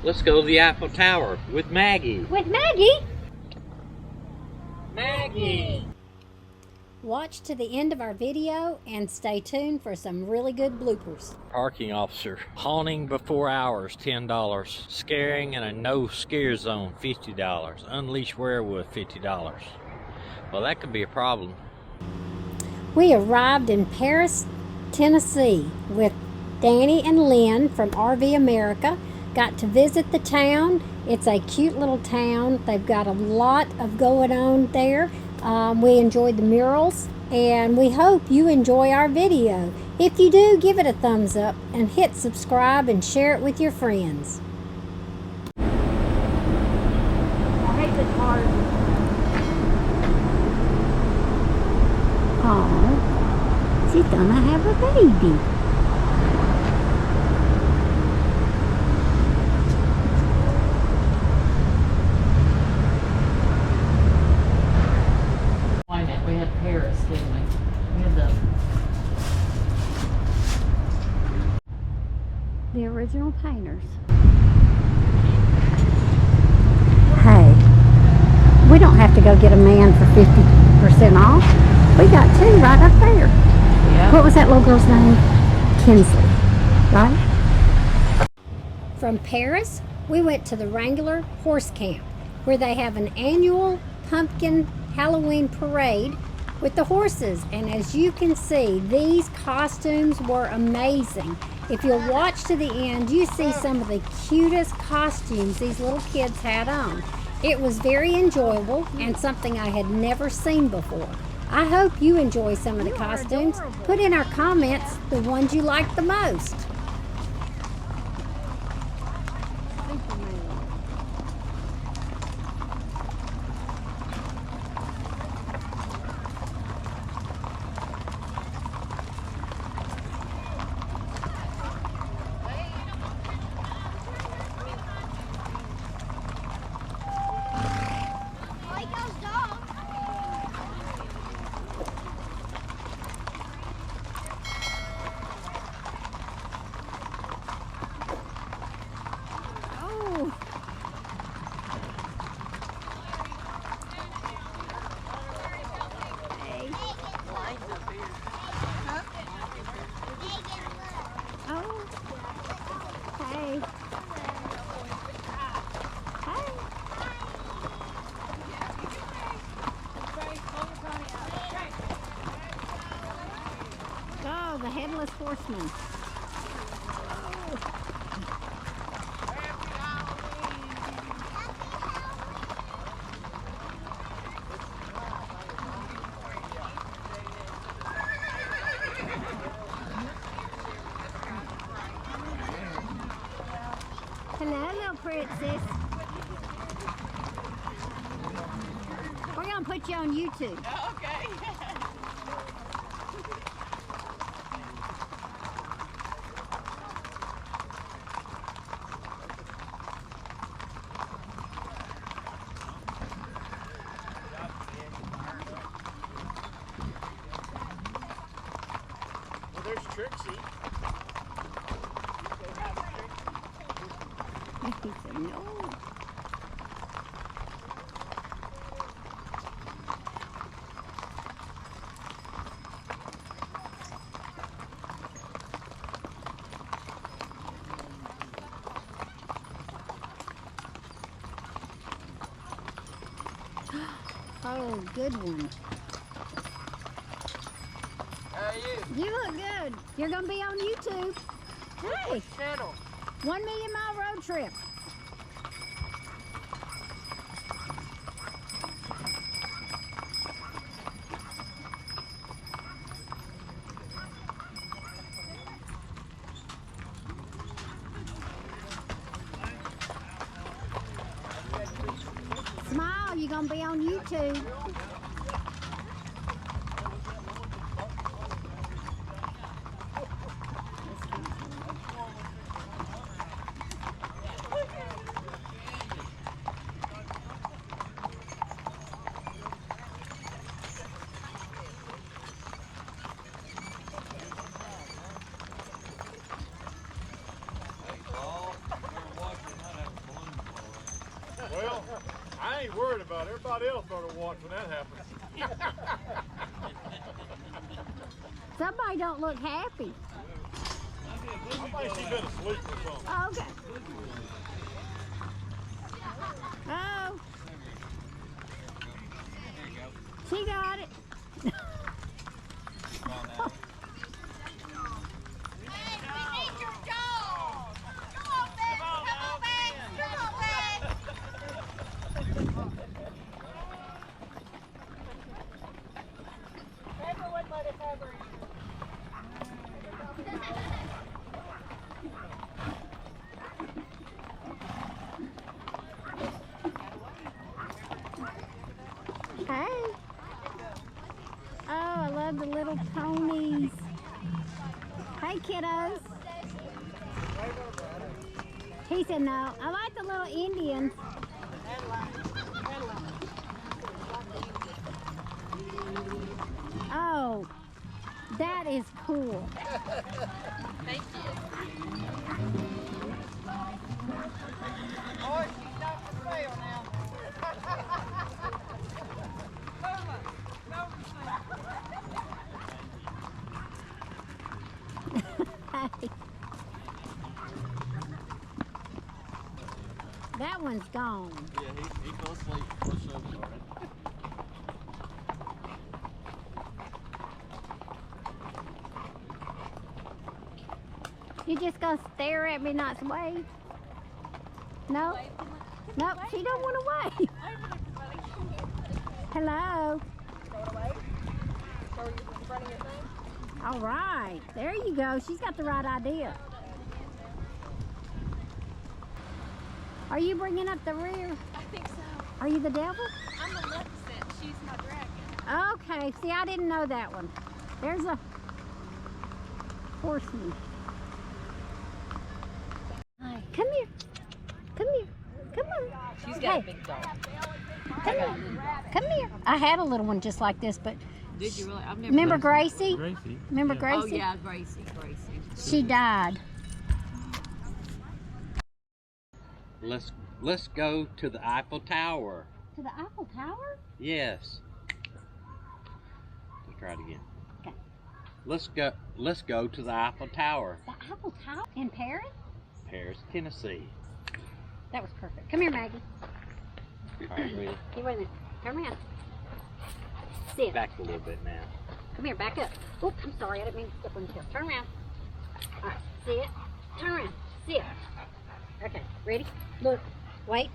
Let's go to the Eiffel Tower with Maggie. With Maggie? Maggie! Watch to the end of our video and stay tuned for some really good bloopers. Parking officer. Haunting before hours, $10. Scaring in a no scare zone, $50. Unleash werewolf, $50. Well, that could be a problem. We arrived in Paris, Tennessee with Danny and Lynn from RV America. Got to visit the town. It's a cute little town. They've got a lot of going on there. We enjoyed the murals, and we hope you enjoy our video. If you do, give it a thumbs up and hit subscribe and share it with your friends. I hate this part. Oh, she's gonna have a baby. We had Paris, didn't we? We had The original painters. Hey, we don't have to go get a man for 50% off. We got two right up there. Yeah. What was that little girl's name? Kinsley, right? From Paris, we went to the Wrangler Horse Camp, where they have an annual pumpkin Halloween parade with the horses, and as you can see, these costumes were amazing. If you'll watch to the end, you see some of the cutest costumes these little kids had on. It was very enjoyable and something I had never seen before. I hope you enjoy some of the costumes. Put in our comments the ones you like the most. The Headless Horseman. Hello, little princess. We're gonna put you on YouTube. Okay. There's Trixie. He said no. Oh, good one. How are you? You look good. You're going to be on YouTube. Hey, Channel. 1 Million Mile Road Trip. Smile, you're going to be on YouTube. Well, I ain't worried about it. Everybody else better watch when that happens. Somebody don't look happy. I think she's been asleep or something. Oh, okay. Oh. She got it. Hey. Oh, I love the little ponies. Hey, kiddos. He said no. I like the little Indians. Oh, that is cool. Thank you. Oh, she's not for sale now. That one's gone. Yeah, he fell asleep before the show started. You just gonna stare at me, not wave? No? Nope, she don't want to wave. Hello. All right, there you go. She's got the right idea. Are you bringing up the rear? I think so. Are you the devil? I'm the Maleficent. She's my dragon. Okay, see, I didn't know that one. There's a horseman. Hi, come here. Come here. Come on. She's got a Hey, big dog. come here. Come here. I had a little one just like this, but Did you really? I've never. remember Gracie? Gracie. Remember Yeah. Gracie? Oh yeah, Gracie. She died. Let's go to the Eiffel Tower. To the Eiffel Tower? Yes. Let's try it again. Okay. Let's go to the Eiffel Tower. The Eiffel Tower in Paris? Paris, Tennessee. That was perfect. Come here, Maggie. All right, ready? You wait a minute. Turn around. Sit. Back a little bit now. Come here, back up. Oh, I'm sorry. I didn't mean to step on your tail. Turn around. All right, sit. Turn around. Sit. Okay, ready? Look. Wait.